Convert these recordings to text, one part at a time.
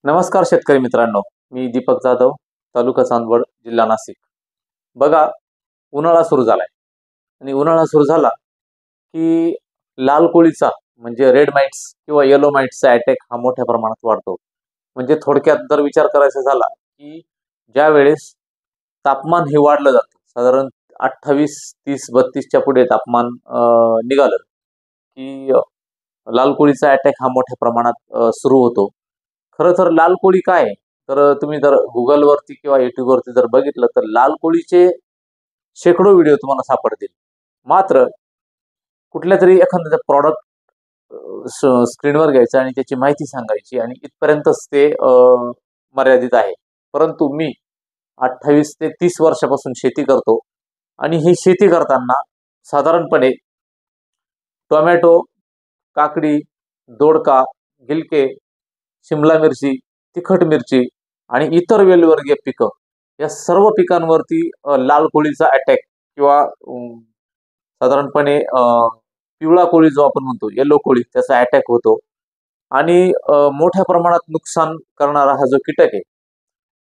नमस्कार शेतकरी मित्रांनो, मी दीपक जाधव, तालुका चांदवड, जिल्हा नाशिक. बघा, उन्हाळा सुरू झालाय आणि उन्हाळा सुरू झाला की लाल कोळीचा म्हणजे रेड माइट्स किंवा येलो माइट्सचा अटॅक हा मोठ्या प्रमाणात वाढतो. म्हणजे थोडक्यात जर विचार करायचा झाला की ज्या वेळेस तापमान हे वाढलं जातं, साधारण 28, 30, 32च्या पुढे तापमान निघालं की लाल कोळीचा अटॅक हा मोठ्या प्रमाणात सुरू होतो. खरं तर लाल कोळी काय आहे? तर तुम्ही जर गुगलवरती किंवा युट्यूबवरती जर बघितलं तर लाल कोळीचे शेकडो व्हिडिओ तुम्हाला सापडतील. मात्र कुठल्या तरी एखाद्या प्रॉडक्ट स्क्रीनवर घ्यायचं आणि त्याची माहिती सांगायची आणि इथपर्यंतच ते मर्यादित आहे. परंतु मी 28 ते 30 वर्षापासून शेती करतो आणि ही शेती करताना साधारणपणे टोमॅटो, काकडी, दोडका, गिलके, शिमला मिरची, तिखट मिरची आणि इतर वेलवर्गीय पिकं या सर्व पिकांवरती लाल कोळीचा अटॅक किंवा साधारणपणे पिवळा कोळी जो आपण म्हणतो, येलो कोळी, त्याचा अटॅक होतो. आणि मोठ्या प्रमाणात नुकसान करणारा हा जो कीटक आहे,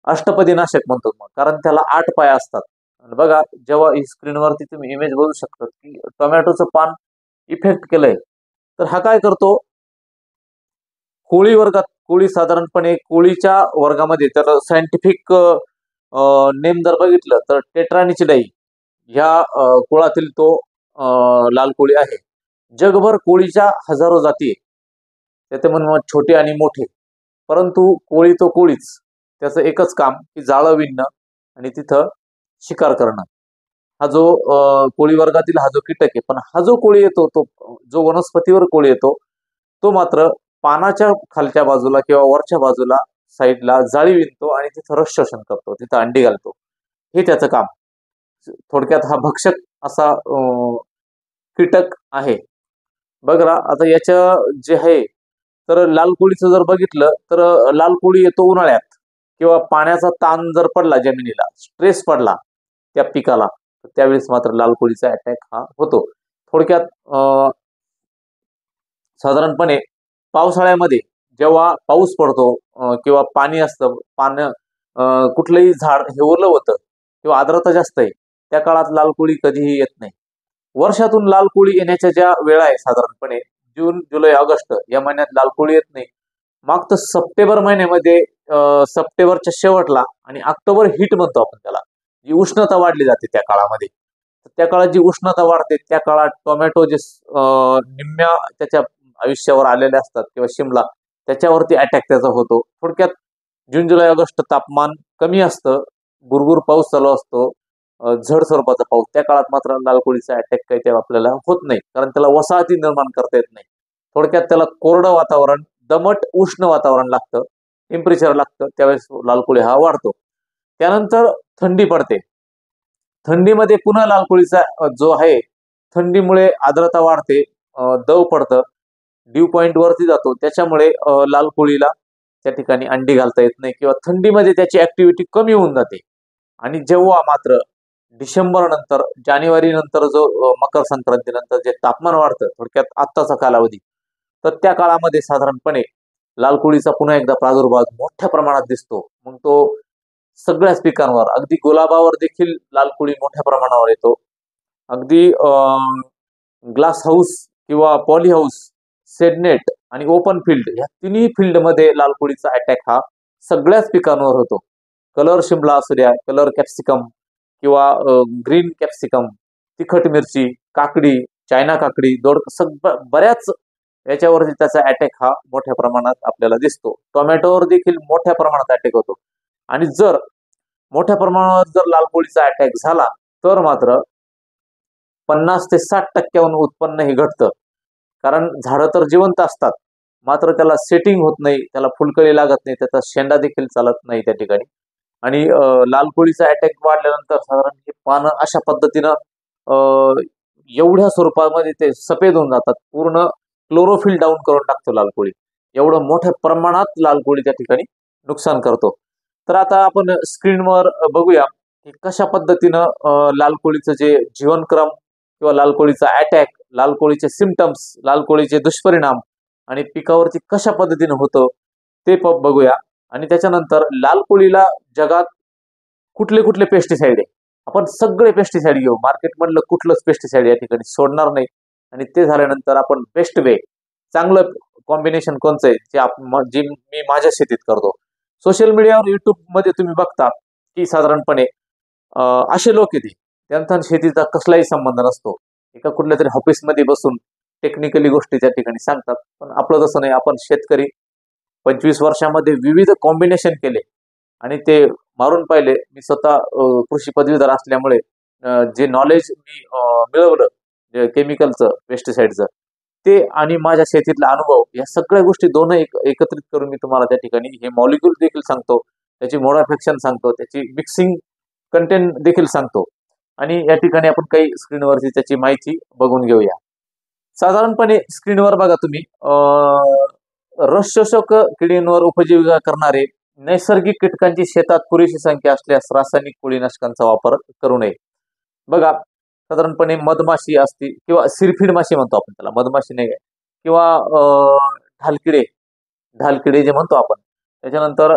अष्टपदी नाशक म्हणतो मग, कारण त्याला 8 पाय असतात. आणि बघा, जेव्हा ही स्क्रीनवरती तुम्ही इमेज बघू शकता की टोमॅटोचं पान इफेक्ट केलंय, तर हा काय करतो, कोळी वर्गात, कोळी साधारणपणे कोळीच्या वर्गामध्ये तर सायंटिफिक नेम जर बघितलं तर टेट्रानिचिडाई ह्या कुळातील तो लाल कोळी आहे. जगभर कोळीच्या हजारो जाती आहे, त्याचे म्हणून छोटे आणि मोठे, परंतु कोळी तो कोळीच. त्याचं एकच काम की जाळं विणणं आणि तिथं शिकार करणं. हा जो कोळी वर्गातील हा जो कीटक आहे, पण हा जो कोळी येतो, तो जो वनस्पतीवर कोळी येतो, तो मात्र पानाच्या खालच्या बाजूला किंवा वरच्या बाजूला साईडला जाळी विणतो आणि तिथं रस शोषण करतो, तिथं अंडी घालतो. हे त्याचं काम. थोडक्यात हा भक्षक असा कीटक आहे. बघा आता याच्या जे आहे, तर लाल कोळीचं जर बघितलं तर लाल कोळी येतो उन्हाळ्यात किंवा पाण्याचा ताण जर पडला जमिनीला, स्ट्रेस पडला त्या पिकाला, तर त्यावेळेस मात्र लाल कोळीचा अटॅक हा होतो. थोडक्यात साधारणपणे पावसाळ्यामध्ये जेव्हा पाऊस पडतो किंवा पाणी असतं, कुठलंही झाड हे ओलं होतं किंवा आर्द्रता जास्त आहे, त्या काळात लाल कोळी कधीही येत नाही. वर्षातून लाल कोळी येण्याच्या ज्या वेळा आहे, साधारणपणे जून, जुलै, ऑगस्ट या महिन्यात लाल कोळी येत नाही. मागचं सप्टेंबर महिन्यामध्ये, सप्टेंबरच्या शेवटला आणि ऑक्टोबर हीट म्हणतो आपण त्याला, जी उष्णता वाढली जाते त्या काळामध्ये. त्या काळात जी उष्णता वाढते त्या काळात टोमॅटो जे निम्म्या त्याच्या आयुष्यावर आलेले असतात किंवा शिमला, त्याच्यावरती अटॅक त्याचा होतो. थोडक्यात जून, जुलै, ऑगस्ट तापमान कमी असतं, गुरगुर पाऊस चालू असतो, झड स्वरूपाचा पाऊस. त्या काळात मात्र लाल कोळीचा अटॅक काही ते आपल्याला होत नाही, कारण त्याला वसाहती निर्माण करता येत नाही. थोडक्यात त्याला कोरडं वातावरण, दमट उष्ण वातावरण लागतं, टेम्परेचर लागतं, त्यावेळेस लाल कोळी हा वाढतो. त्यानंतर थंडी पडते. थंडीमध्ये पुन्हा लाल कोळीचा जो आहे, थंडीमुळे आर्द्रता वाढते, दव पडतं, ड्यू पॉइंट वरती जातो, त्याच्यामुळे लाल कोळीला त्या ठिकाणी अंडी घालता येत नाही किंवा थंडीमध्ये त्याची ऍक्टिव्हिटी कमी होऊन जाते. आणि जेव्हा मात्र डिसेंबर नंतर, जानेवारी नंतर, जो मकर संक्रांती नंतर जे तापमान वाढतं, थोडक्यात आत्ताचा कालावधी, तर त्या काळामध्ये साधारणपणे लाल कोळीचा पुन्हा एकदा प्रादुर्भाव मोठ्या प्रमाणात दिसतो. मग तो सगळ्याच पिकांवर, अगदी गुलाबावर देखील लाल कोळी मोठ्या प्रमाणावर येतो. अगदी ग्लास हाऊस किंवा पॉली हाऊस, सेडनेट आणि ओपन फील्ड या तिन्ही फील्डमध्ये लाल कोळीचा अटॅक हा सगळ्याच पिकांवर होतो. कलर शिमला असू द्या, कलर कॅप्सिकम किंवा ग्रीन कॅप्सिकम, तिखट मिरची, काकडी, चायना काकडी, बऱ्याच याच्यावरती त्याचा अटॅक हा मोठ्या प्रमाणात आपल्याला दिसतो. टोमॅटोवर देखील मोठ्या प्रमाणात अटॅक होतो. आणि जर मोठ्या प्रमाणावर जर लाल कोळीचा अटॅक झाला तर मात्र 50 ते 60% उत्पन्न हे घटतं. कारण झाडं तर जिवंत असतात, मात्र त्याला सेटिंग होत नाही, त्याला फुलकळी लागत नाही, त्याचा शेंडा देखील चालत नाही त्या ठिकाणी. आणि लाल कोळीचा अटॅक वाढल्यानंतर साधारण हे पानं अशा पद्धतीनं एवढ्या स्वरूपामध्ये ते सफेद होऊन जातात, पूर्ण क्लोरोफिल डाऊन करून टाकतो लाल कोळी. एवढं मोठ्या प्रमाणात लाल कोळी त्या ठिकाणी नुकसान करतो. तर आता आपण स्क्रीनवर बघूया की कशा पद्धतीनं लाल कोळीचं जे जीवनक्रम किंवा लाल कोळीचा अटॅक, लाल कोळीचे सिम्पटम्स, लाल कोळीचे दुष्परिणाम आणि पिकावरती कशा पद्धतीने होतं ते बघूया. आणि त्याच्यानंतर लाल कोळीला जगात कुठले कुठले पेस्टिसाइड आहे, आपण सगळे पेस्टिसाइड घेऊ, मार्केटमधलं कुठलंच पेस्टिसाइड या ठिकाणी सोडणार नाही. आणि ते झाल्यानंतर आपण बेस्ट वे चांगलं कॉम्बिनेशन कोणचं आहे जे मी माझ्या शेतीत करतो. सोशल मीडियावर युट्यूब मध्ये तुम्ही बघता की साधारणपणे असे लोक येते त्यांचा शेतीचा कसलाही संबंध नसतो, एका कुठल्या तरी ऑफिसमध्ये बसून टेक्निकली गोष्टी त्या ठिकाणी सांगतात. पण आपलं तसं नाही, आपण शेतकरी 25 वर्षामध्ये विविध कॉम्बिनेशन केले आणि ते मारून पाहिले. मी स्वतः कृषी पदवीधर असल्यामुळे जे नॉलेज मी मिळवलं केमिकलचं पेस्टिसाइडचं ते आणि माझ्या शेतीतला अनुभव या सगळ्या गोष्टी दोन एकत्रित करून मी तुम्हाला त्या ठिकाणी हे मॉलिक्यूल देखील सांगतो, त्याची मोड अफेक्शन सांगतो, त्याची मिक्सिंग कंटेंट देखील सांगतो. आणि या ठिकाणी आपण काही स्क्रीनवरची त्याची माहिती बघून घेऊया. साधारणपणे स्क्रीनवर बघा तुम्ही रस शोषक किडींवर उपजीविका करणारे नैसर्गिक कीटकांची शेतात पुरेशी संख्या असल्यास रासायनिक कोळीनाशकांचा वापर करू नये. बघा साधारणपणे मधमाशी असती किंवा सिरफीड माशी म्हणतो आपण त्याला, मधमाशी नाही किंवा ढालकिडे ढालकिडे जे म्हणतो आपण, त्याच्यानंतर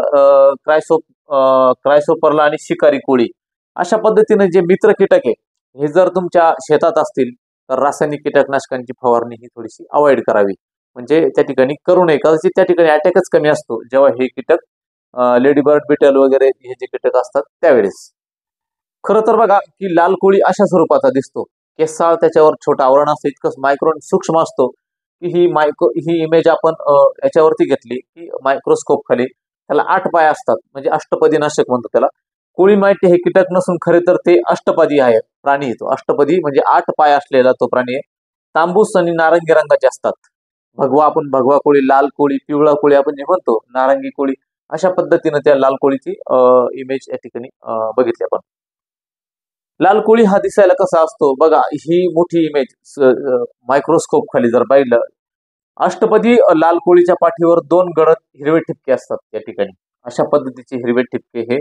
क्रायसोपरला आणि शिकारी कोळी, अशा पद्धतीने जे मित्र कीटक आहे हे जर तुमच्या शेतात असतील तर रासायनिक कीटकनाशकांची फवारणी ही थोडीशी अवॉइड करावी. म्हणजे त्या ठिकाणी करू नये, कदाचित त्या ठिकाणी अटॅकच कमी असतो जेव्हा हे कीटक लेडीबर्ड बिटल वगैरे हे जे कीटक असतात त्यावेळेस. खरं तर बघा की लाल कोळी अशा स्वरूपाचा दिसतो, केसाळ त्याच्यावर छोटा आवरण असतं, इतकं मायक्रोन सूक्ष्म असतो की ही इमेज आपण याच्यावरती घेतली की मायक्रोस्कोप खाली त्याला 8 पाय असतात, म्हणजे अष्टपदी नाशक म्हणतो त्याला. कोळी माहिती हे कीटक नसून खरे तर ते अष्टपदी आहे प्राणी, येतो अष्टपदी म्हणजे 8 पाय असलेला तो प्राणी आहे. तांबूस आणि नारंगी रंगाचे असतात. भगवा कोळी, लाल कोळी, पिवळा कोळी आपण जे म्हणतो, नारंगी कोळी, अशा पद्धतीने त्या लाल कोळीची इमेज या ठिकाणी बघितली आपण. लाल कोळी हा दिसायला कसा असतो बघा, ही मोठी इमेज मायक्रोस्कोप खाली जर पाहिलं, अष्टपदी लाल कोळीच्या पाठीवर 2 गडद हिरवे ठिपके असतात त्या ठिकाणी. अशा पद्धतीचे हिरवे ठिपके हे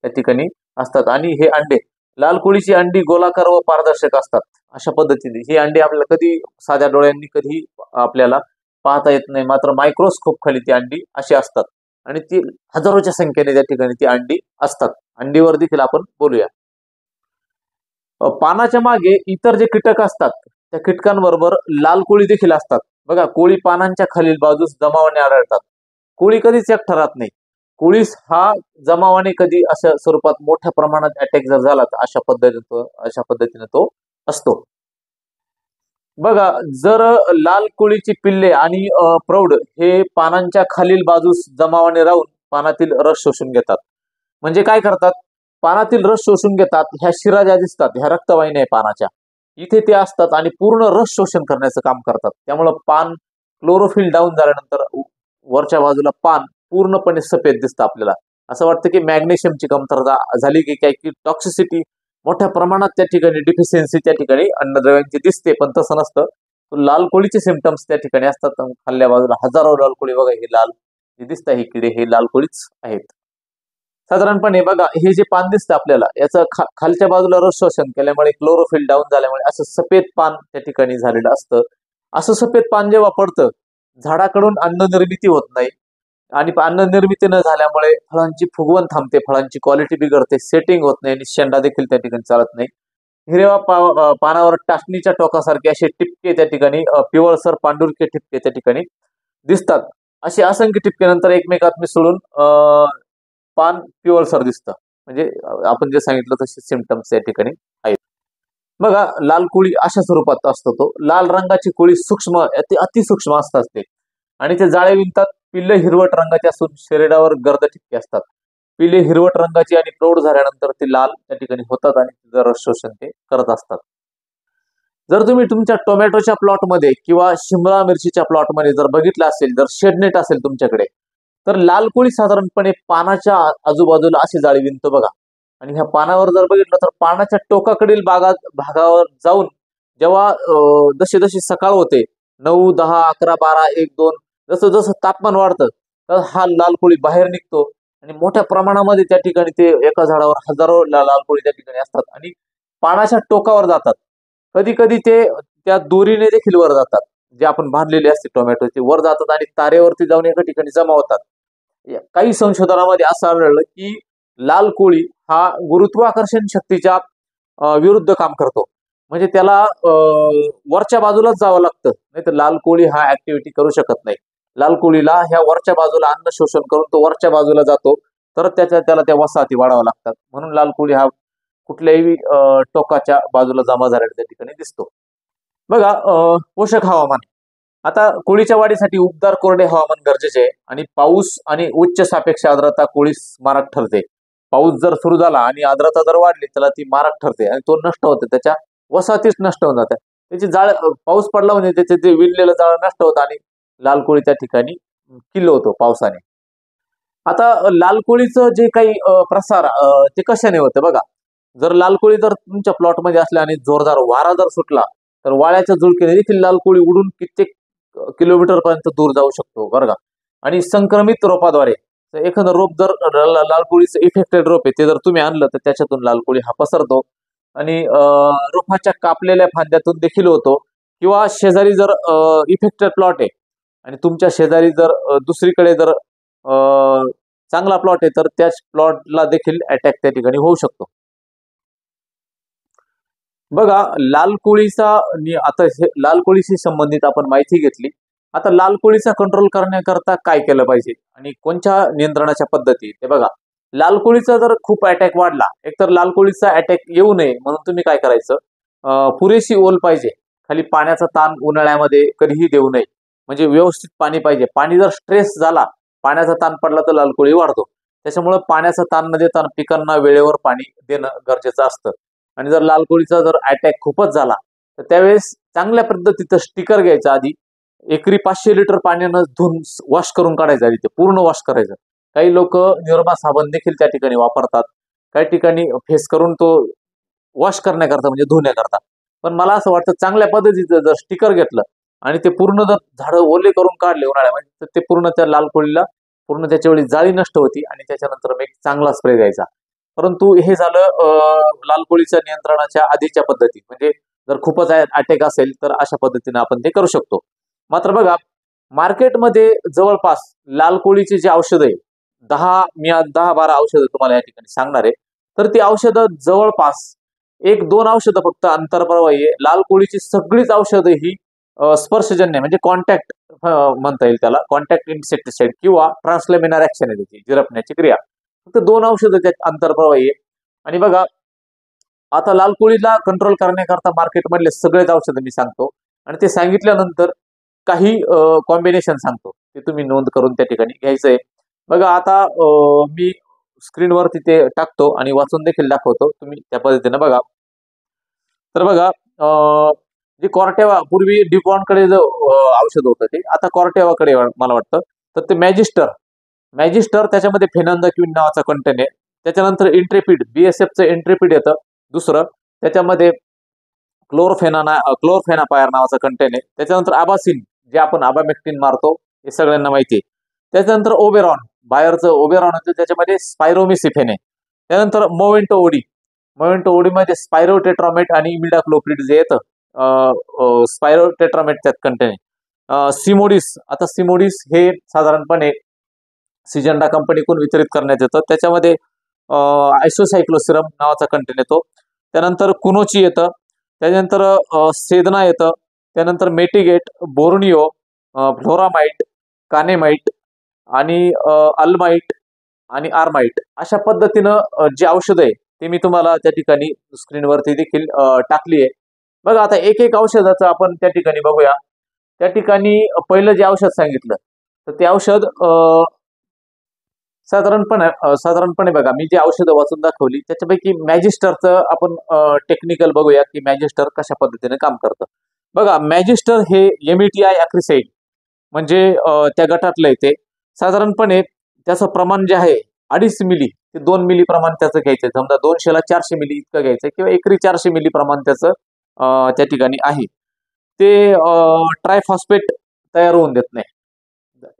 त्या ठिकाणी असतात. आणि हे अंडे, लाल कोळीची अंडी गोलाकार व पारदर्शक असतात. अशा पद्धतीने ही अंडी आपल्याला कधी साध्या डोळ्यांनी कधी आपल्याला पाहता येत नाही, मात्र मायक्रोस्कोप खाली ती अंडी अशी असतात आणि ती हजारोच्या संख्येने त्या ठिकाणी ती अंडी असतात. अंडीवर देखील आपण बोलूया. पानाच्या मागे इतर जे कीटक असतात त्या कीटकांबरोबर लाल कोळी देखील असतात. बघा, कोळी पानांच्या खालील बाजूस जमावाने आढळतात. कोळी कधीच एकटा राहत नाही. कोळीस हा जमावाने कधी अशा स्वरूपात मोठ्या प्रमाणात अटॅक जर झाला तर अशा पद्धतीने तो असतो. बघा, जर लाल कोळीची पिल्ले आणि प्रौढ हे पानांच्या खालील बाजूस जमावाने राहून पानातील रस शोषून घेतात. म्हणजे काय करतात, पानातील रस शोषून घेतात. ह्या शिरा ज्या दिसतात ह्या रक्तवाहिन्या आहे पानाच्या, इथे ते असतात आणि पूर्ण रस शोषण करण्याचं काम करतात. त्यामुळं पान क्लोरोफिल डाऊन झाल्यानंतर वरच्या बाजूला पान पूर्णपणे सफेद दिसतं. आपल्याला असं वाटतं की मॅग्नेशियमची कमतरता झाली की काय, की टॉक्सिसिटी मोठ्या प्रमाणात त्या ठिकाणी डिफिशियन्सी त्या ठिकाणी अन्नद्रव्यांची दिसते, पण तसं नसतं. लाल कोळीचे सिम्पटम्स त्या ठिकाणी असतात. खाल्ल्या बाजूला हजारो लाल कोळी बघा, हे लाल जे दिसतं ही किडे हे लाल कोळीच आहेत. साधारणपणे बघा, हे जे पान दिसतं आपल्याला याचं खालच्या बाजूला रस शोषण केल्यामुळे क्लोरोफिल डाऊन झाल्यामुळे असं सफेद पान त्या ठिकाणी झालेलं असतं. असं सफेद पान जेव्हा पडतं, झाडाकडून अन्न निर्मिती होत नाही आणि अन्न निर्मिती न झाल्यामुळे फळांची फुगवण थांबते, फळांची क्वालिटी बिघडते, सेटिंग होत नाही आणि शेंडा देखील त्या ठिकाणी चालत नाही. हिरव्या पानावर टाचणीच्या टोकासारखे असे टिपके त्या ठिकाणी पिवळसर पांढुरके टिपके त्या ठिकाणी दिसतात. असे असंख्य टिपके नंतर एकमेकात मिसळून पान पिवळसर दिसतं. म्हणजे आपण जे सांगितलं तसे सिम्पटम्स या ठिकाणी आहेत. बघा, लाल कोळी अशा स्वरूपात असतो. तो लाल रंगाची कोळी सूक्ष्म अतिसूक्ष्म असतात ते, आणि ते जाळे विणतात. पिल्ले हिरवट रंगाचे असून शरीरावर गर्द ठिपके असतात. पिल्ले हिरवट रंगाची आणि प्रौढ झाल्यानंतर ते लाल त्या ठिकाणी होतात आणि तिचं रस शोषण ते करत असतात. जर तुम्ही तुमच्या टोमॅटोच्या प्लॉटमध्ये किंवा शिमला मिरचीच्या प्लॉटमध्ये जर बघितलं असेल, जर शेडनेट असेल तुमच्याकडे, तर लाल कोळी साधारणपणे पानाच्या आजूबाजूला अशी जाळी विणतो बघा. आणि ह्या पानावर जर बघितलं तर पानाच्या टोकाकडील भागावर जाऊन जेव्हा जशी जशी सकाळ होते, 9, 10, 11, 12, 1, 2, जसं जसं तापमान वाढतं तर हा लाल कोळी बाहेर निघतो आणि मोठ्या प्रमाणामध्ये त्या ठिकाणी ते एका झाडावर हजारो लाल कोळी त्या ठिकाणी असतात आणि पानाच्या टोकावर जातात. कधी कधी ते त्या दोरीने देखील वर जातात, जे आपण बांधलेले असते टोमॅटोचे वर जातात आणि तारेवरती जाऊन एका ठिकाणी जमा होतात. काही संशोधनामध्ये असं आढळलं की लाल कोळी हा गुरुत्वाकर्षण शक्तीच्या विरुद्ध काम करतो. म्हणजे त्याला वरच्या बाजूलाच जावं लागतं, नाही तर लाल कोळी हा ऍक्टिव्हिटी करू शकत नाही. लाल कोळीला ह्या वरच्या बाजूला अन्न शोषण करून तो वरच्या बाजूला जातो, तर त्याला त्या वसाहती वाढाव्या लागतात. म्हणून लाल कोळी हा कुठल्याही टोकाच्या बाजूला जमा झालेला त्या ठिकाणी दिसतो. बघा, पोषक हवामान. आता कोळीच्या वाढीसाठी उबदार कोरडे हवामान गरजेचे आहे आणि पाऊस आणि उच्च सापेक्ष आर्द्रता कोळीस मारक ठरते. पाऊस जर सुरू झाला आणि आर्द्रता जर वाढली त्याला ती मारक ठरते आणि तो नष्ट होते, त्याच्या वसाहतीच नष्ट होऊन जाते. त्याची जाळ, पाऊस पडला म्हणजे त्याचे ते विणलेलं जाळ नष्ट होतं आणि लाल कोळी त्या ठिकाणी किल्ल होतो पावसाने. आता लाल कोळीचं जे काही प्रसार ते कशाने होतं बघा. जर लाल कोळी जर तुमच्या प्लॉटमध्ये असल्या आणि जोरदार वारा जर सुटला तर वाळ्याच्या झुळकेने देखील लाल कोळी उडून कित्येक किलोमीटर पर्यंत दूर जाऊ शकतो बरं का. आणि संक्रमित रोपाद्वारे एखादं रोप जर लाल कोळीचं इफेक्टेड रोप आहे ते जर तुम्ही आणलं तर त्याच्यातून लाल कोळी हा पसरतो आणि रोपाच्या कापलेल्या फांद्यातून देखील होतो. किंवा शेजारी जर इफेक्टेड प्लॉट आहे आणि तुमच्या शेजारी जर दुसरीकडे जर चांगला प्लॉट आहे तर त्याच प्लॉटला देखील अटॅक त्या ठिकाणी होऊ शकतो. बघा, लाल कोळीचा आता लाल कोळीशी संबंधित आपण माहिती घेतली. आता लाल कोळीचा कंट्रोल करण्याकरता काय केलं पाहिजे आणि कोणत्या नियंत्रणाच्या पद्धती ते बघा. लाल कोळीचा जर खूप अटॅक वाढला, एकतर लाल कोळीचा अटॅक येऊ नये म्हणून तुम्ही काय करायचं, पुरेशी ओल पाहिजे. खाली पाण्याचा ताण उन्हाळ्यामध्ये कधीही देऊ नये. म्हणजे व्यवस्थित पाणी पाहिजे. पाणी जर स्ट्रेस झाला, पाण्याचा ताण पडला तर लाल कोळी वाढतो. त्याच्यामुळे पाण्याचा ताण न देता पिकांना वेळेवर पाणी देणं गरजेचं असतं. आणि जर लाल कोळीचा जर अटॅक खूपच झाला तर त्यावेळेस चांगल्या पद्धतीचं स्टिकर घ्यायचं. आधी एकरी 500 लिटर पाण्यानं धुवून वॉश करून काढायचं, आधी ते पूर्ण वॉश करायचं. काही लोक निरमा साबण देखील त्या ठिकाणी वापरतात, काही ठिकाणी फेस करून तो वॉश करण्याकरता म्हणजे धुण्याकरता. पण मला असं वाटतं चांगल्या पद्धतीचं जर स्टिकर घेतलं आणि ते पूर्ण जर झाडं ओले करून काढले उन्हाळ्यामध्ये तर ते पूर्ण त्या लाल कोळीला पूर्ण त्याच्या वेळी जाळी नष्ट होती आणि त्याच्यानंतर मग एक चांगला स्प्रे द्यायचा. परंतु हे झालं लाल कोळीच्या नियंत्रणाच्या आधीच्या पद्धती. म्हणजे जर खूपच अटॅक असेल तर अशा पद्धतीने आपण ते करू शकतो. मात्र बघा, मार्केटमध्ये जवळपास लाल कोळीची जी औषधं आहे, 10-12 औषधं तुम्हाला या ठिकाणी सांगणार आहे. तर ती औषधं जवळपास 1-2 औषधं फक्त आंतरप्रवाही आहे. लाल कोळीची सगळीच औषधं ही स्पर्शजन्य म्हणजे कॉन्टॅक्ट म्हणता येईल त्याला, कॉन्टॅक्ट इन्सेक्टिसाइड किंवा ट्रान्सलेमिनार ऍक्शन आहे त्याची, झिरपण्याची क्रिया. फक्त 2 औषधं त्यात आंतरप्रवाही आहे. आणि बघा, आता लाल कोळीला कंट्रोल करण्याकरता मार्केटमधले सगळेच औषधं मी सांगतो आणि ते सांगितल्यानंतर काही कॉम्बिनेशन सांगतो, ते तुम्ही नोंद करून त्या ठिकाणी घ्यायचंय. बघा, आता मी स्क्रीनवरती ते टाकतो आणि वाचून देखील दाखवतो, तुम्ही त्या पद्धतीने बघा. तर बघा, जे कॉर्टेवा पूर्वी डिपॉनकडे जो औषध होतं ते आता कॉर्टेवाकडे मला वाटतं. तर ते मॅजिस्टर त्याच्यामध्ये फेनॉक्विन नावाचा कंटेन आहे. त्याच्यानंतर इंट्रेपिड, BSFचं इंट्रेपिड येतं दुसरं. त्याच्यामध्ये क्लोरफेनापायर नावाचा कंटेन आहे. त्याच्यानंतर आबासिन, जे आपण आबामेक्टिन मारतो, हे सगळ्यांना माहिती आहे. त्याच्यानंतर ओबेरॉन, बायरचं ओबेरॉन होतं, त्याच्यामध्ये स्पायरोमिसिफेन आहे. त्यानंतर मोवेंटो ओडीमध्ये स्पायरोटेट्रामेट आणि इमिडाक्लोप्रिड जे येतं, स्पायरोटेट्रामेट त्यात कंटेन आहे. सिमोडिस हे साधारणपणे सिजंडा कंपनीकडून वितरित करण्यात येतं. त्याच्यामध्ये आयसोसायक्लोसिरम नावाचा कंटेन येतो. त्यानंतर कुनोची येतं. त्यानंतर सेदना येतं. त्यानंतर मेटिगेट, बोर्निओ, फ्लोरामाइट, कानेमाइट आणि अल्माइट आणि आर्माइट अशा पद्धतीनं जे औषध आहे ते मी तुम्हाला त्या ठिकाणी स्क्रीनवरती देखील टाकली आहे. बघा, आता एक औषधाचं आपण त्या ठिकाणी बघूया. त्या ठिकाणी पहिलं जे औषध सांगितलं तर ते औषध साधारणपणे बघा, मी जी औषधं वाचून दाखवली त्याच्यापैकी मॅजिस्टरचं आपण टेक्निकल बघूया की मॅजिस्टर कशा पद्धतीने काम करतं. बघा, मॅजिस्टर हे METI ॲक्रिसाइड म्हणजे त्या गटातलं येते. साधारणपणे त्याचं प्रमाण जे आहे 2.5 मिली ते 2 मिली प्रमाण त्याचं घ्यायचं. समजा 200ला 400 मिली इतकं घ्यायचं किंवा एकरी 400 मिली प्रमाण त्याचं त्या ठिकाणी आहे. ते ट्रायफॉस्फेट तयार होऊन देत नाही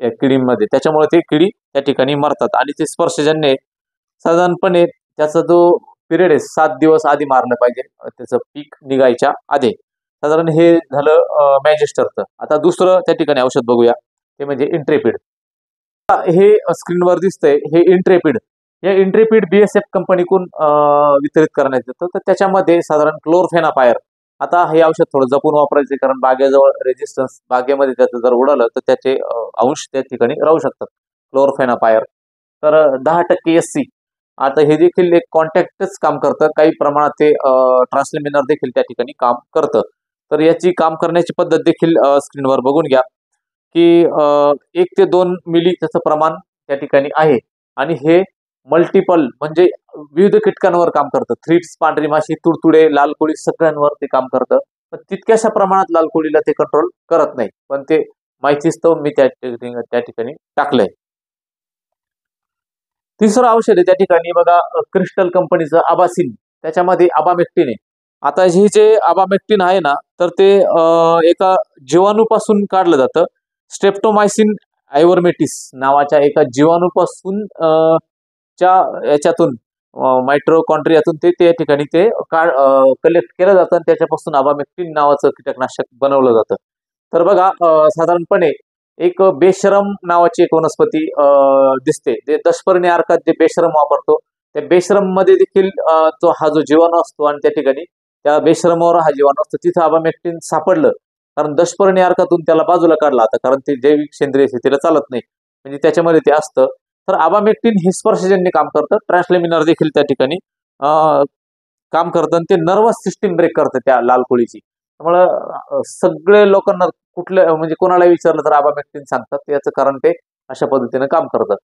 या किडीमध्ये, त्याच्यामुळे ते किडी त्या ठिकाणी मरतात आणि ते स्पर्शजन्य साधारणपणे त्याचा जो पिरियड आहे 7 दिवस आधी मारलं पाहिजे, त्याचं पीक निघायच्या आधी. साधारण हे झालं मॅजिस्टरचं. आता दुसरं त्या ठिकाणी औषध बघूया, ते म्हणजे इंट्रेपिड. हे स्क्रीनवर दिसतंय हे इंट्रेपिड, या इंट्रेपिड BSF कंपनीकडून वितरित करण्यात येतं. तर त्याच्यामध्ये साधारण क्लोरफेनापायर, आता हे औषध थोडं जपून वापरायचे, कारण बागेजवळ रेजिस्टन्स बागेमध्ये त्याचं जर उडालं तर त्याचे अंश त्या ठिकाणी राहू शकतात. क्लोरफेनापायर तर 10% SC. आता हे देखील एक कॉन्टॅक्टच काम करतं, काही प्रमाणात ते ट्रान्सलेमिनर देखील त्या ठिकाणी काम करतं. तर याची काम करण्याची पद्धत देखील स्क्रीनवर बघून घ्या की 1 ते 2 मिली त्याचं प्रमाण त्या ठिकाणी आहे आणि हे मल्टिपल म्हणजे विविध कीटकांवर काम करतं. थ्रिप्स, पांढरी माशी, तुडतुडे, लाल कोळी सगळ्यांवर ते काम करतं. पण तितक्याशा प्रमाणात लाल कोळीला ते कंट्रोल करत नाही, पण ते माहितीस्तव मी त्या ठिकाणी टाकलंय. तिसरं औषध आहे त्या ठिकाणी बघा, क्रिस्टल कंपनीचं आबासिन, त्याच्यामध्ये आबामेक्टिन आहे. आता हे जे आबामेक्टिन आहे ना, तर ते एका जीवाणूपासून काढलं जातं. स्ट्रेप्टोमायसिन आयव्हर्मेटिस नावाच्या एका जीवाणूपासून च्या याच्यातून मायट्रोकॉन्ड्रियातून ते त्या ठिकाणी ते कलेक्ट केलं जातं आणि त्याच्यापासून आबामेक्टिन नावाचं कीटकनाशक बनवलं जातं. तर बघा, साधारणपणे एक बेशरम नावाची एक वनस्पती दिसते. ते दशपर्णी अर्कात जे बेशरम वापरतो, त्या बेशरम मध्ये देखील हा जो जीवाणू असतो आणि त्या ठिकाणी त्या बेशरमावर हा जीवाणू असतो, तिथं आबामेक्टिन सापडलं. कारण दशपर्णी अर्कातून त्याला बाजूला काढला आता, कारण ते जैविक सेंद्रिय शेतीला चालत नाही, म्हणजे त्याच्यामध्ये ते असतं. तर आबामेक्टिन हे स्पर्शजन्य काम करतं. ट्रान्सलेमिनर देखील त्या ठिकाणी काम करतं आणि ते नर्वस सिस्टीम ब्रेक करतं त्या लाल कोळीची. त्यामुळं सगळे लोकांना कुठलं म्हणजे कोणाला विचारलं तर आबामेक्टिन सांगतात. याचं कारण ते अशा पद्धतीने काम करतं.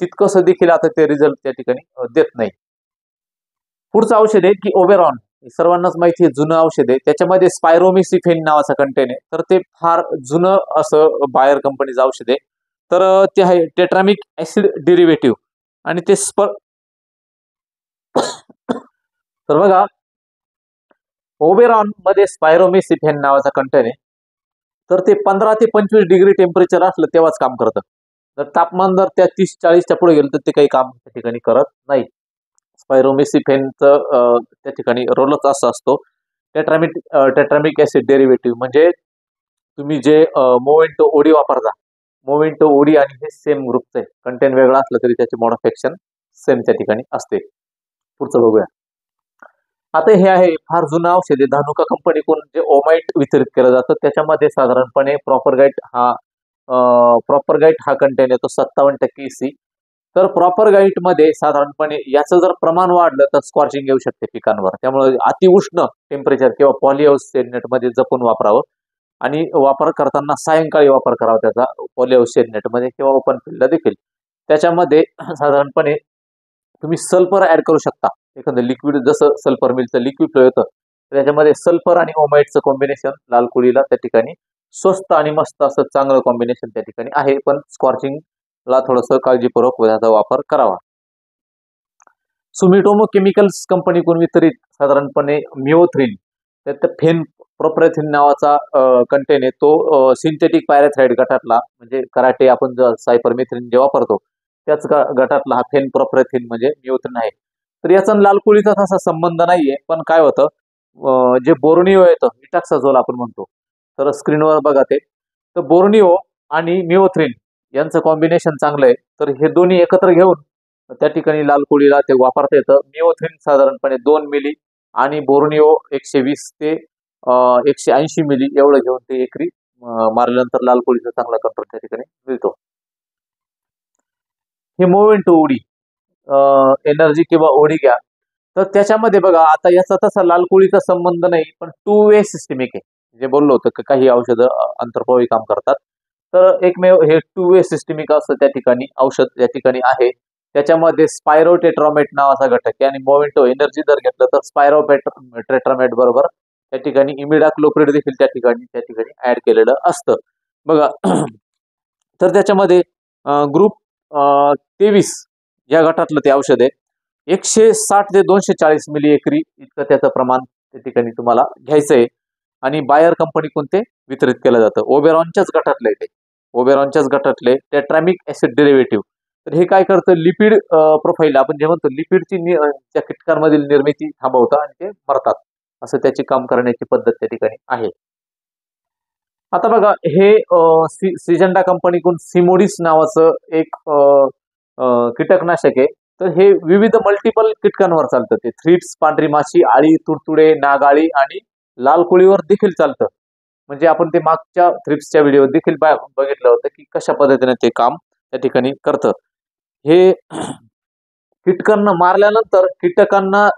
तितकंसं देखील आता ते रिझल्ट त्या ठिकाणी देत नाही. पुढचं औषध आहे की ओबेरॉन, सर्वांनाच माहिती आहे, जुनं औषध आहे. त्याच्यामध्ये स्पायरोमिसिफेन नावाचा कंटेन आहे. तर ते फार जुनं असं बायर कंपनीचं औषध आहे. तर ते आहे टेट्रामिक ऍसिड डेरिव्हेटिव्ह आणि ते तर बघा, ओबेरॉन मध्ये स्पायरोमिसिफेन नावाचा कंटेन आहे. तर ते 15 ते 25 डिग्री टेम्परेचर असलं तेव्हाच काम करतं. जर तापमान जर त्या 30-40च्या पुढे गेलं तर ते काही काम त्या ठिकाणी करत नाही. स्पायरोमिसिफेनचं त्या ठिकाणी रोलच असा असतो. टेट्रामिक ऍसिड डेरिव्हेटिव्ह म्हणजे तुम्ही जे मोवेंटो ओडी वापरता, मोवेंटो ओडी आणि हे सेम ग्रुपचं आहे. कंटेंट वेगळा असलं तरी त्याची मॉडिफिकेशन सेम त्या ठिकाणी असते. पुढचं बघूया. आता हे आहे फार जुनं औषध आहे, धानुका कंपनीकडून जे ओमाइट वितरित केलं जातं. त्याच्यामध्ये साधारणपणे प्रॉपर गाईट हा कंटेन येतो 57% EC. तर प्रॉपर गाईट मध्ये साधारणपणे याचं जर प्रमाण वाढलं तर स्कॉर्चिंग येऊ शकते पिकांवर. त्यामुळे अतिउष्ण टेम्परेचर किंवा पॉलीहाऊस शेडनेट मध्ये जपून वापरावं आणि वापर करताना सायंकाळी वापर करावा त्याचा, पॉलीहाऊस शेडनेट मध्ये किंवा ओपन फील्डला देखील. त्याच्यामध्ये साधारणपणे तुम्ही सल्फर ऍड करू शकता. एखादं लिक्विड, जसं सल्फर मिलचं लिक्विड फ्लो येतं, त्याच्यामध्ये सल्फर आणि ओमाइटचं कॉम्बिनेशन लाल कोळीला त्या ठिकाणी स्वस्त आणि मस्त असं चांगलं कॉम्बिनेशन त्या ठिकाणी आहे. पण स्कॉर्चिंगला थोडंसं काळजीपूर्वक त्याचा वापर करावा. सुमिटोमो केमिकल्स कंपनीकडून वितरित साधारणपणे मिओथ्रिन, त्यात फेन प्रोप्रेथिन नावाचा कंटेन आहे. तो सिंथेटिक पॅरेथ्राइड गटातला, म्हणजे कराटे आपण सायपरमेथ्रिन जे वापरतो त्याच गटातला हा फेन प्रोप्रेथिन म्हणजे मिओथ्रिन आहे. तर याचा लाल कोळीचा तसा संबंध नाहीये. पण काय होतं, जे बोर्निओ येतं, इटाक्साझोल आपण म्हणतो, तर स्क्रीनवर बघा ते, तर बोर्निओ आणि मिओथ्रिन यांचं कॉम्बिनेशन चांगलं आहे. तर हे दोन्ही एकत्र घेऊन त्या ठिकाणी लाल कोळीला ते वापरता येतं. मिओथ्रिन साधारणपणे 2 मिली आणि बोर्निओ 120 ते 180 मिली एवढं घेऊन ते एकरी मारल्यानंतर लाल कोळीचा चांगला कंट्रोल त्या ठिकाणी मिळतो. हे मोवेंटो उडी एनर्जी किंवा ओडी घ्या. तर त्याच्यामध्ये बघा, आता याचा तसा लाल कोळीचा संबंध नाही, पण 2 वे सिस्टमिक आहे. जे बोललो होतं की काही औषधं अंतर्प्रवाही काम करतात. तर एकमेव हे 2 वे सिस्टमिक असं त्या ठिकाणी औषध या ठिकाणी आहे. त्याच्यामध्ये स्पायरोटेट्रामेट नावाचा घटक आहे आणि मोवेंटो एनर्जी जर घेतलं तर स्पायरोटेट्रामेट बरोबर त्या ठिकाणी इमिडाक्लोप्रिड देखील त्या ठिकाणी ऍड केलेलं असतं बघा. तर त्याच्यामध्ये ग्रुप 23 या गटातलं ते औषध आहे. 160 ते 240 मिली एकरी इतकं त्याचं प्रमाण त्या ठिकाणी तुम्हाला घ्यायचं आहे आणि बायर कंपनीकडून ते वितरित केलं जातं. ओबेरॉनच्याच गटातले ते, ओबेरॉनच्याच गटातले टेट्रामिक ऍसिड डेरिव्हेटिव्ह. तर हे काय करतं, लिपिड प्रोफाईल आपण जे म्हणतो, लिपिडची त्या कीटकांमधील निर्मिती थांबवतं आणि ते मरतात, असं त्याची काम करण्याची पद्धत त्या ठिकाणी आहे. आता बघा हे सिजंडा कंपनीकडून सिमोडिस नावाचं एक कीटकनाशक आहे. तर हे विविध मल्टिपल कीटकांवर चालतं. ते थ्रिप्स, पांढरी माशी, आळी, तुडतुडे, नागाळी आणि लाल कोळीवर देखील चालतं. म्हणजे आपण ते मागच्या थ्रिप्सच्या व्हिडिओ देखील बघितलं होतं की कशा पद्धतीने ते काम त्या ठिकाणी करतं. हे कीटकांना मारल्यानंतर कीटकांना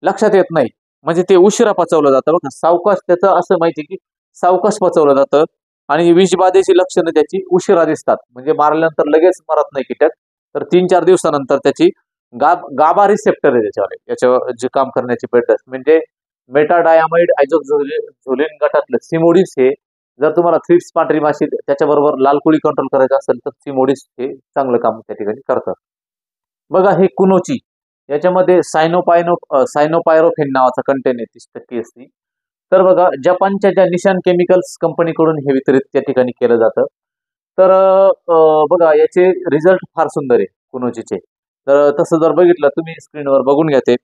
लक्षात येत नाही, म्हणजे ते उशिरा पचवलं जातं बघा. सावकाश त्याचं असं माहिती की सावकाश पचवलं जातं आणि विषबाधेची लक्षणं त्याची उशिरा दिसतात. म्हणजे मारल्यानंतर लगेच मरत नाही कीटक, तर 3-4 दिवसानंतर त्याची गाबा रिसेप्टर आहे त्याच्यावर, याच्यावर जे काम करण्याची पद्धत म्हणजे मेटाडायमाइड आयझोक्झोलिन गटातलं सिमोडिस हे जर तुम्हाला थ्रिप्स, पांढरी माशी त्याच्याबरोबर लाल कोळी कंट्रोल करायचं असेल तर सिमोडिस हे चांगलं काम त्या ठिकाणी करतं. बघा हे कुनोची, याच्यामध्ये सायनोपायरोफेन नावाचा कंटेन आहे 30% असते. तर बघा जपानच्या ज्या निशान केमिकल्स कंपनीकडून हे वितरित त्या ठिकाणी केलं जातं. तर बघा याचे रिझल्ट फार सुंदर आहे कुनोचीचे. तर तसं जर बघितलं तुम्ही स्क्रीनवर बघून घ्या ते.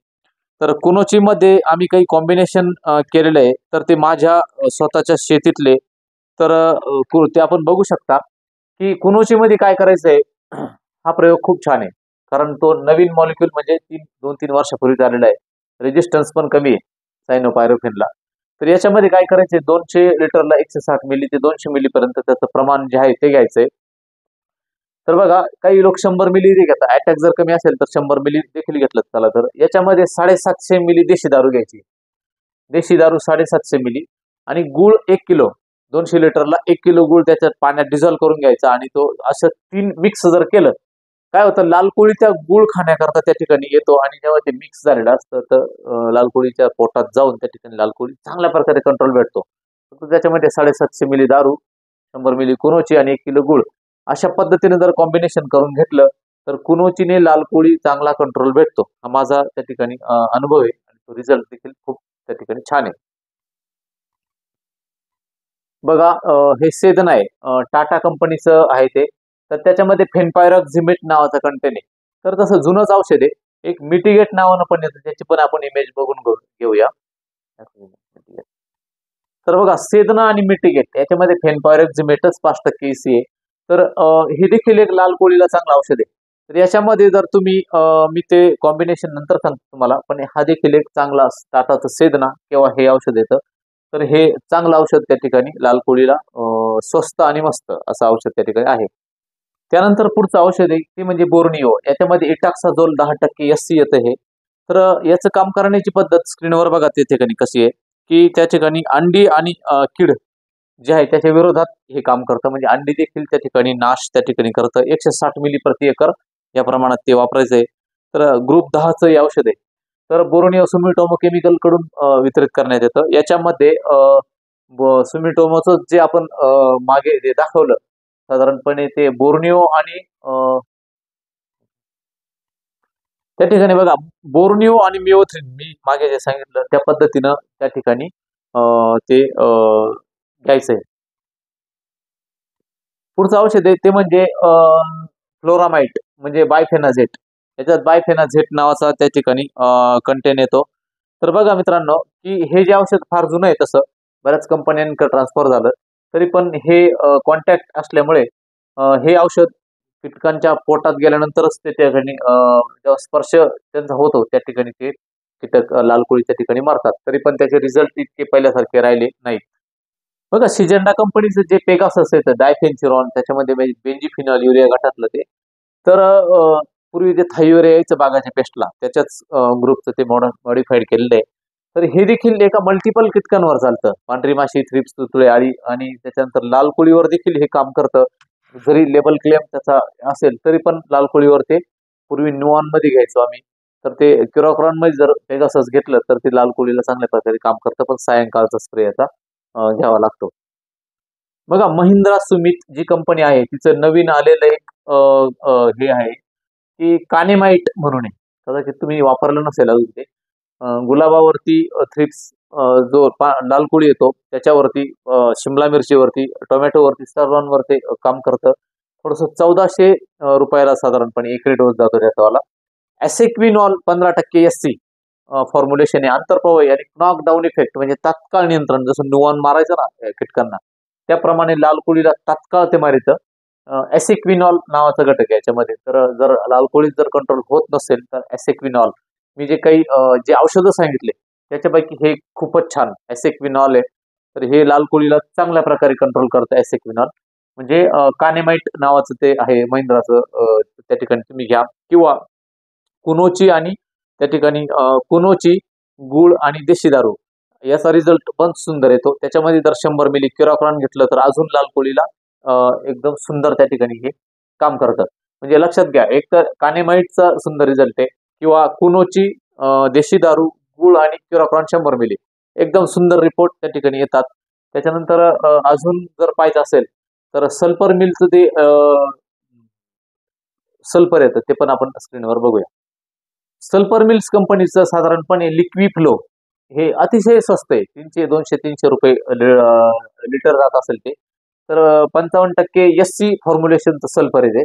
तर कुनोची मध्ये आम्ही काही कॉम्बिनेशन केलेलं आहे. तर ते माझ्या स्वतःच्या शेतीतले. तर ते आपण बघू शकता की कुनोची मध्ये काय करायचं आहे. हा प्रयोग खूप छान आहे. कारण तो नवीन मॉलिक्यूल म्हणजे 2-3 वर्षापूर्वी झालेला आहे. रेजिस्टन्स पण कमी आहे सायनोपायरोफेनला. तर याच्यामध्ये काय करायचंय, 200 लिटरला 160 मिली ते 200 मिली पर्यंत त्याचं प्रमाण जे आहे ते घ्यायचंय. तर बघा काही लोक 100 मिली घेतात. अटॅक जर कमी असेल तर 100 मिली देखील घेतलं चला. तर याच्यामध्ये 750 मिली देशी दारू घ्यायची. देशी दारू 750 मिली आणि गूळ 1 किलो. 200 लिटरला 1 किलो गूळ त्याच्यात पाण्यात डिझॉल्व करून घ्यायचा आणि तो असं 3 मिक्स जर केलं, काय होतं, लाल कोळी त्या गूळ खाण्याकरता त्या ठिकाणी येतो आणि जेव्हा ते मिक्स झालेलं असतं तर लाल कोळीच्या पोटात जाऊन त्या ठिकाणी लाल कोळी चांगल्या प्रकारे कंट्रोल भेटतो. फक्त त्याच्यामध्ये 750 मिली दारू, 100 मिली कुनोची आणि 1 किलो गूळ अशा पद्धतीने जर कॉम्बिनेशन करून घेतलं तर कुनोचीने लाल कोळी चांगला कंट्रोल भेटतो. हा माझा त्या ठिकाणी अनुभव आहे आणि तो रिझल्ट देखील खूप त्या ठिकाणी छान आहे. बघा हे सेदन आहे, टाटा कंपनीचं आहे ते. तर त्याच्यामध्ये फेनपायरॉक्झिमेट नावाचा कंटेन आहे. तर तसं जुनंच औषध आहे. एक मिटिगेट नावानं पण येतं, त्याची पण आपण इमेज बघून घेऊया. तर बघा सेदना आणि मिटिगेट याच्यामध्ये फेनपायरॉक्झिमेटच 5% EC आहे. तर हे देखील एक लाल कोळीला चांगलं औषध आहे. तर याच्यामध्ये जर तुम्ही मी ते कॉम्बिनेशन नंतर सांगतो तुम्हाला, पण हा देखील एक चांगला टाटाचं सेदना किंवा हे औषध येतं. तर हे चांगलं औषध त्या ठिकाणी लाल कोळीला स्वस्त आणि मस्त असं औषध त्या ठिकाणी आहे. त्यानंतर पुढचं औषध आहे ते म्हणजे बोर्निओ. याच्यामध्ये इटाक्साझोल 10% SC येतं हे. तर याचं काम करण्याची पद्धत स्क्रीनवर बघा त्या ठिकाणी कशी आहे, की त्या ठिकाणी अंडी आणि कीड जे आहे त्याच्या विरोधात हे काम करतं. म्हणजे अंडी देखील त्या ठिकाणी नाश त्या ठिकाणी करतं. 160 मिली प्रति एकर या प्रमाणात ते वापरायचं आहे. तर ग्रुप 10चं हे औषध आहे. तर बोर्निओ सुमिटोमो केमिकल कडून वितरित करण्यात येतं. याच्यामध्ये सुमिटोमोचं जे आपण मागे जे दाखवलं साधारणपणे ते बोर्निओ आणि त्या ठिकाणी बघा बोर्निओ आणि मिओथ्रिन मी मागे जे सांगितलं त्या पद्धतीनं त्या ठिकाणी ते घ्यायचंय. पुढचं औषध आहे ते म्हणजे फ्लोरामाइट म्हणजे बायफेनाझेट. याच्यात बायफेनाझेट नावाचा त्या ठिकाणी कंटेन येतो. तर बघा मित्रांनो की हे जे औषध फार जुनं आहे, तसं बऱ्याच कंपन्यांकडे ट्रान्सफर झालं तरी पण हे कॉन्टॅक्ट असल्यामुळे हे औषध कीटकांच्या पोटात गेल्यानंतरच ते त्या ठिकाणी जेव्हा स्पर्श त्यांचा होतो त्या ठिकाणी ते कीटक लाल कोळी त्या ठिकाणी मारतात. तरी पण त्याचे रिझल्ट इतके पहिल्यासारखे राहिले नाहीत. बघा सिजेंडा कंपनीचं जे पेगासस येतं डायफेन्सिरॉन त्याच्यामध्ये बेंजिफिनॉल युरिया गटातलं ते. तर पूर्वी जे थाययुरिया यायचं बागाच्या पेस्टला त्याच्याच ग्रुपचं ते मॉडिफाईड केलेलं आहे. तर हे देखील एका मल्टिपल कीटकांवर चालतं. पांढरी माशी, थ्रिप्स, तुतुळे, आळी आणि त्याच्यानंतर लाल कोळीवर देखील हे काम करतं. जरी लेबल क्लेम त्याचा असेल तरी पण लाल कोळीवर ते पूर्वी न्यूऑन मध्ये घ्यायचो आम्ही. तर ते क्युराक्रॉन मध्ये जर पेगासस घेतलं तर ते लाल कोळीला चांगल्या प्रकारे काम करतं, पण सायंकाळचा स्प्रे याचा घ्यावा लागतो. बघा महिंद्रा सुमित जी कंपनी आहे तिचं नवीन आलेलं एक हे आहे की कानेमाइट म्हणून आहे. कदाचित तुम्ही वापरलं नसेल अजून ते. गुलाबावरती थ्रिप्स जो लाल कोळी येतो त्याच्यावरती, शिमला मिरचीवरती, टोमॅटोवरती सर्वांवर ते काम करतं. थोडस 1400 रुपयाला साधारणपणे एकरी डोस जातो त्याचावाला. ॲसेक्विनॉल 15% SC फॉर्म्युलेशन आहे, आंतरप्रवाही आणि नॉकडाऊन इफेक्ट म्हणजे तात्काळ नियंत्रण, जसं न्यूऑन मारायचं ना कीटकांना त्याप्रमाणे लाल कोळीला तात्काळ ते मारितं. ॲसेक्विनॉल नावाचा घटक आहे याच्यामध्ये. तर जर लाल कोळी जर कंट्रोल होत नसेल तर ॲसेक्विनॉल, मी जे काही जे औषधं सांगितले त्याच्यापैकी हे खूपच छान ॲसेक्विनॉल आहे. तर हे लाल कोळीला चांगल्या प्रकारे कंट्रोल करतं ॲसेक्विनॉल. म्हणजे कानेमाइट नावाचं ते आहे महिंद्राचं, त्या ठिकाणी तुम्ही घ्या. किंवा कुनोची, आणि त्या ठिकाणी कुनोची, गुळ आणि देशी दारू याचा रिझल्ट पण सुंदर येतो. त्याच्यामध्ये जर 100 मिली क्युराक्रॉन घेतलं तर अजून लाल कोळीला एकदम सुंदर त्या ठिकाणी हे काम करतं. म्हणजे लक्षात घ्या, एक तर कानेमाइटचा सुंदर रिझल्ट आहे, किंवा कुनोची, देशी दारू, गुळ आणि क्युराक्रॉन 100 मिली एकदम सुंदर रिपोर्ट त्या ठिकाणी येतात. त्याच्यानंतर अजून जर पाहिजे असेल तर सल्फर मिलचं ते सल्फर येतं, ते पण आपण स्क्रीनवर बघूया. सल्फर मिल्स कंपनीचं साधारणपणे लिक्विफ्लो हे अतिशय स्वस्त आहे. 200-300 रुपये लिटर जात असेल ते. तर 55% SC फॉर्म्युलेशनचं सल्फर आहे ते.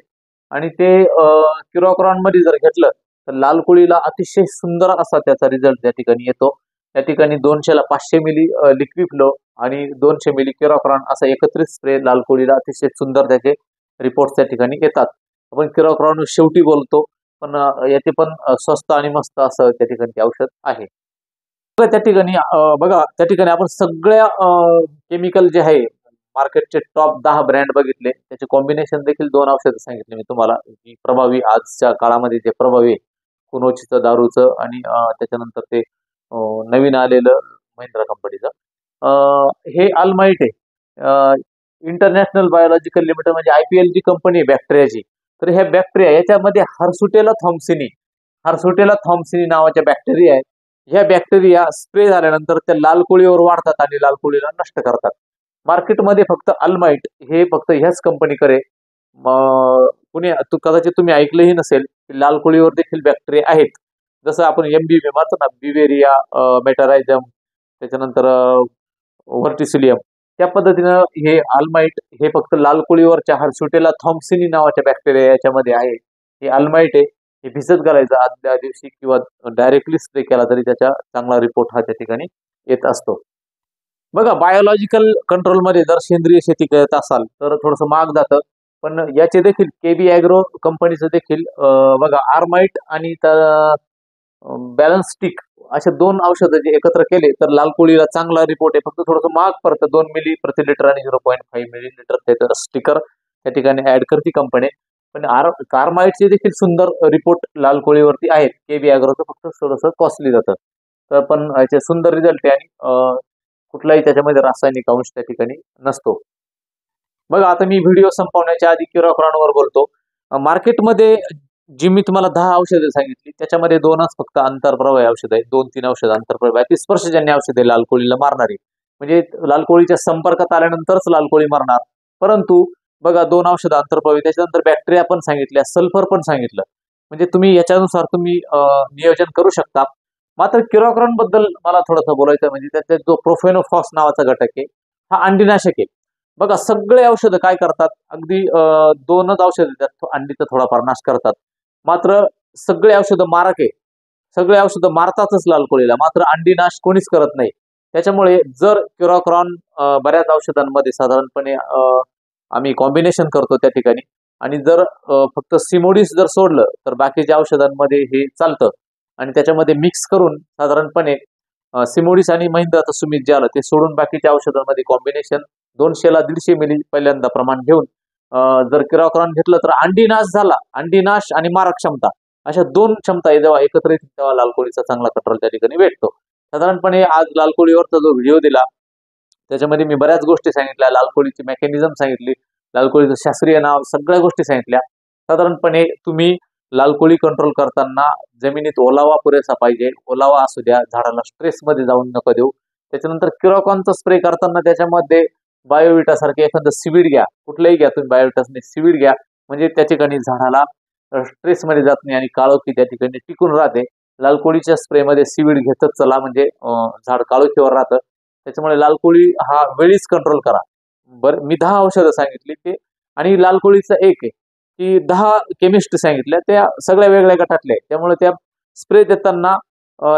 आणि ते क्युराक्रॉन मध्ये जर घेतलं तर लाल कोळीला अतिशय सुंदर असा त्याचा रिझल्ट त्या ठिकाणी येतो. त्या ठिकाणी 200 ला 500 मिली लिक्विफ्लो आणि 200 मिली क्युराक्रॉन असा एकत्रित स्प्रे लाल कोळीला अतिशय सुंदर त्याचे रिपोर्ट त्या ठिकाणी येतात. आपण क्युराक्रॉन शेवटी बोलतो, पण याचे पण स्वस्त आणि मस्त असं त्या ठिकाणी औषध आहे. त्या ठिकाणी बघा, त्या ठिकाणी आपण सगळ्या केमिकल जे आहे मार्केटचे टॉप 10 ब्रँड बघितले, त्याचे कॉम्बिनेशन देखील 2 औषधं सांगितले मी तुम्हाला, की प्रभावी आजच्या काळामध्ये जे प्रभावी आहे, कुनोचीचं दारूचं आणि त्याच्यानंतर ते नवीन आलेलं महिंद्रा कंपनीचं हे अल्माइट आहे. इंटरनॅशनल बायोलॉजिकल लिमिटेड म्हणजे IPL जी कंपनी आहे बॅक्टेरियाची. तर ह्या बॅक्टेरिया याच्यामध्ये हार्सुटेला थॉम्सिनी नावाच्या बॅक्टेरिया आहे. ह्या बॅक्टेरिया स्प्रे झाल्यानंतर त्या लाल कोळीवर वाढतात आणि लाल कोळीला नष्ट करतात. मार्केटमध्ये फक्त अल्माइट हे फक्त ह्याच कंपनीकडे, कदाचित तुम्ही ऐकलंही नसेल की लाल कोळीवर देखील बॅक्टेरिया आहेत. जसं आपण MBV म्हणतो ना, बिवेरिया, मेटारायझम, त्याच्यानंतर व्हर्टिसिलियम, त्या पद्धतीनं हे अल्माइट हे फक्त लाल कोळीवरच्या हार्सुटेला थॉम्सिनी नावाच्या बॅक्टेरिया याच्यामध्ये आहे. हे अल्माइट आहे. हे भिजत घालायचं आदल्या दिवशी किंवा डायरेक्टली स्प्रे केला तरी त्याचा चांगला रिपोर्ट हा त्या ठिकाणी येत असतो. बघा, बायोलॉजिकल कंट्रोलमध्ये जर सेंद्रिय शेती करत असाल तर थोडंसं महाग जातं, पण याचे देखील KB ॲग्रो कंपनीचं देखील बघा, आर्माइट आणि बॅलन्स स्टिक असे 2 औषधं जे एकत्र केले तर लाल कोळीला चांगला रिपोर्ट आहे. फक्त थोडंसं महाग पडतं, 2 मिली प्रति लिटर आणि 0.5 मिली लिटर त्याचं स्टिकर त्या ठिकाणी ऍड करते कंपनी. पण कार्माइटचे देखील सुंदर रिपोर्ट लाल कोळीवरती आहेत. KB ॲग्रोचं फक्त थोडंसं कॉस्टली जातं, तर पण याचे सुंदर रिझल्ट आहे आणि कुठलाही त्याच्यामध्ये रासायनिक अंश त्या ठिकाणी नसतो. बघा, आता मी व्हिडिओ संपवण्याच्या आधी क्युराक्रॉनवर बोलतो. मार्केटमध्ये जी मी तुम्हाला 10 औषधं सांगितली त्याच्यामध्ये 2च फक्त आंतरप्रवाही औषधं आहेत. 2-3 औषधं आंतरप्रवाही आहेत. ती स्पर्शजन्य औषधे लाल कोळीला मारणारी, म्हणजे लाल कोळीच्या संपर्कात आल्यानंतरच लाल कोळी मारणार. परंतु बघा, 2 औषधं आंतरप्रवाही, त्याच्यानंतर बॅक्टेरिया पण सांगितल्या, सल्फर पण सांगितलं. म्हणजे तुम्ही याच्यानुसार तुम्ही नियोजन करू शकता. मात्र क्युराक्रॉन बद्दल मला थोडंसं बोलायचं, म्हणजे त्याचा जो प्रोफेनोफॉस नावाचा घटक आहे हा अंडीनाशक आहे. बघा, सगळे औषधं काय करतात, अगदी 2च औषधं देतात, अंडीचा थोडाफार नाश करतात. मात्र सगळे औषधं मारक आहे, सगळे औषधं मारतातच लाल कोळीला, मात्र अंडीनाश कोणीच करत नाही. त्याच्यामुळे जर क्युराक्रॉन बऱ्याच औषधांमध्ये साधारणपणे आम्ही कॉम्बिनेशन करतो त्या ठिकाणी, आणि जर फक्त सिमोडिस जर सोडलं तर बाकीच्या औषधांमध्ये हे चालतं. आणि त्याच्यामध्ये मिक्स करून साधारणपणे सिमोडिस आणि महिंद्राचं सुमित जे आलं ते सोडून बाकीच्या औषधांमध्ये कॉम्बिनेशन 200 ला 150 मिली पहिल्यांदा प्रमाण घेऊन जर क्युराक्रॉन घेतलं तर अंडीनाश झाला, अंडीनाश आणि मारक क्षमता अशा 2 क्षमता जेव्हा एकत्रित तेव्हा लाल कोळीचा चांगला कंट्रोल त्या ठिकाणी भेटतो. साधारणपणे आज लाल कोळीवरचा जो व्हिडिओ दिला त्याच्यामध्ये मी बऱ्याच गोष्टी सांगितल्या, लाल कोळीची मेकॅनिझम सांगितली, लाल कोळीचं शास्त्रीय नाव, सगळ्या गोष्टी सांगितल्या. साधारणपणे तुम्ही लाल कोळी कंट्रोल करताना जमिनीत ओलावा पुरेसा पाहिजे, ओलावा असू द्या, झाडाला स्ट्रेसमध्ये जाऊन नका देऊ. त्याच्यानंतर क्युराक्रॉनचा स्प्रे करताना त्याच्यामध्ये बायोविटा सारखे एखादं सीवीड घ्या, कुठलंही घ्या तुम्ही, बायोविटासने सीवीड घ्या, म्हणजे त्या ठिकाणी झाडाला स्ट्रेसमध्ये जात नाही आणि काळोखी त्या ठिकाणी टिकून राहते. लाल कोळीच्या स्प्रेमध्ये सीवीड घेतच चला, म्हणजे झाड काळोखीवर राहतं. त्याच्यामुळे लाल कोळी हा वेळीच कंट्रोल करा. बरं, मी 10 औषधं सांगितली ते, आणि लाल कोळीचं एक आहे की 10 केमिस्ट सांगितल्या, त्या सगळ्या वेगळ्या गटातल्या आहेत. त्यामुळे त्या स्प्रे देताना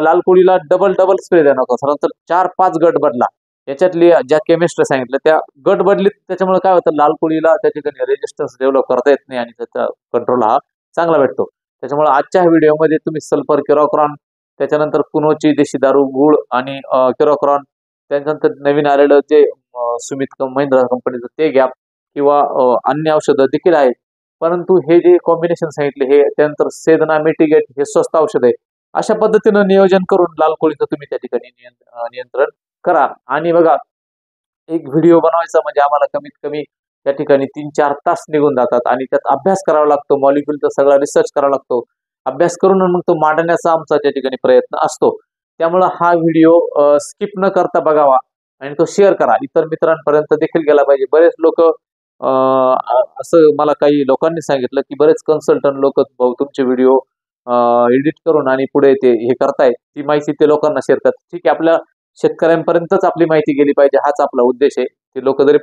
लाल कोळीला डबल स्प्रे द्या नका, तर 4-5 गट बदला. याच्यातली ज्या केमिस्ट्री सांगितलं त्या गट बदलीत, त्याच्यामुळे काय होतं, लाल कोळीला त्या ठिकाणी रेजिस्टन्स डेव्हलप करता येत नाही आणि त्याचा कंट्रोल हा चांगला भेटतो. त्याच्यामुळे आजच्या व्हिडिओमध्ये तुम्ही सल्फर किरोक्रॉन, त्याच्यानंतर कुनोची देशी दारू, गुळ आणि किरोक्रॉन, त्याच्यानंतर नवीन आलेलं जे सुमित महिंद्रा कंपनीचं ते घ्या किंवा अन्य औषधं देखील आहेत. परंतु हे जे कॉम्बिनेशन सांगितले हे, त्यानंतर सेदना मिटिगेट हे स्वस्त औषध आहे. अशा पद्धतीनं नियोजन करून लाल कोळीचं तुम्ही त्या ठिकाणी नियंत्रण करा. आणि बघा, एक व्हिडिओ बनवायचा म्हणजे आम्हाला कमीत कमी त्या ठिकाणी 3-4 तास निघून जातात आणि त्यात अभ्यास करावा लागतो, मॉलिक्यूलचा सगळा रिसर्च करावा लागतो. अभ्यास करून मग तो मांडण्याचा आमचा त्या ठिकाणी प्रयत्न असतो. त्यामुळे हा व्हिडिओ स्किप न करता बघावा आणि तो शेअर करा, इतर मित्रांपर्यंत देखील गेला पाहिजे. बरेच लोक असं मला काही लोकांनी सांगितलं की बरेच कन्सल्टंट लोक भाऊ तुमचे व्हिडिओ एडिट करून आणि पुढे ते हे करतायत, ती माहिती ते लोकांना शेअर करतात. ठीक आहे, आपल्या शेतकऱ्यांपर्यंतच आपली माहिती गेली पाहिजे, हाच आपला उद्देश आहे. ते लोक जरी,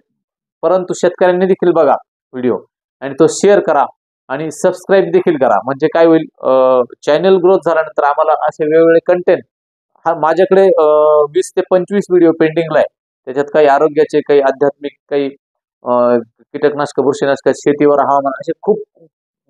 परंतु शेतकऱ्यांनी देखील बघा व्हिडिओ आणि तो शेअर करा आणि सबस्क्राईब देखील करा. म्हणजे काय होईल, चॅनल ग्रोथ झाल्यानंतर आम्हाला असे वेगवेगळे कंटेंट, हा माझ्याकडे 20 ते 25 व्हिडिओ पेंडिंगला आहे. त्याच्यात काही आरोग्याचे, काही आध्यात्मिक, काही कीटकनाशक, बुरशीनाशक, शेतीवर, हवामान, असे खूप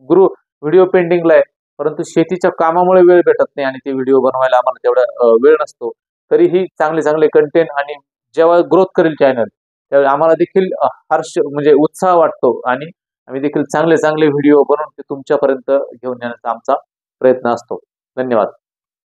व्हिडिओ पेंडिंगला आहे. परंतु शेतीच्या कामामुळे वेळ भेटत नाही आणि ते व्हिडिओ बनवायला आम्हाला तेवढा वेळ नसतो. तरीही चांगले चांगले कंटेंट, आणि जेव्हा ग्रोथ करेल चॅनल त्यावेळी आम्हाला देखील हर्ष म्हणजे उत्साह वाटतो आणि आम्ही देखील चांगले चांगले व्हिडिओ बनवून ते तुमच्यापर्यंत घेऊन येण्याचा आमचा प्रयत्न असतो. धन्यवाद.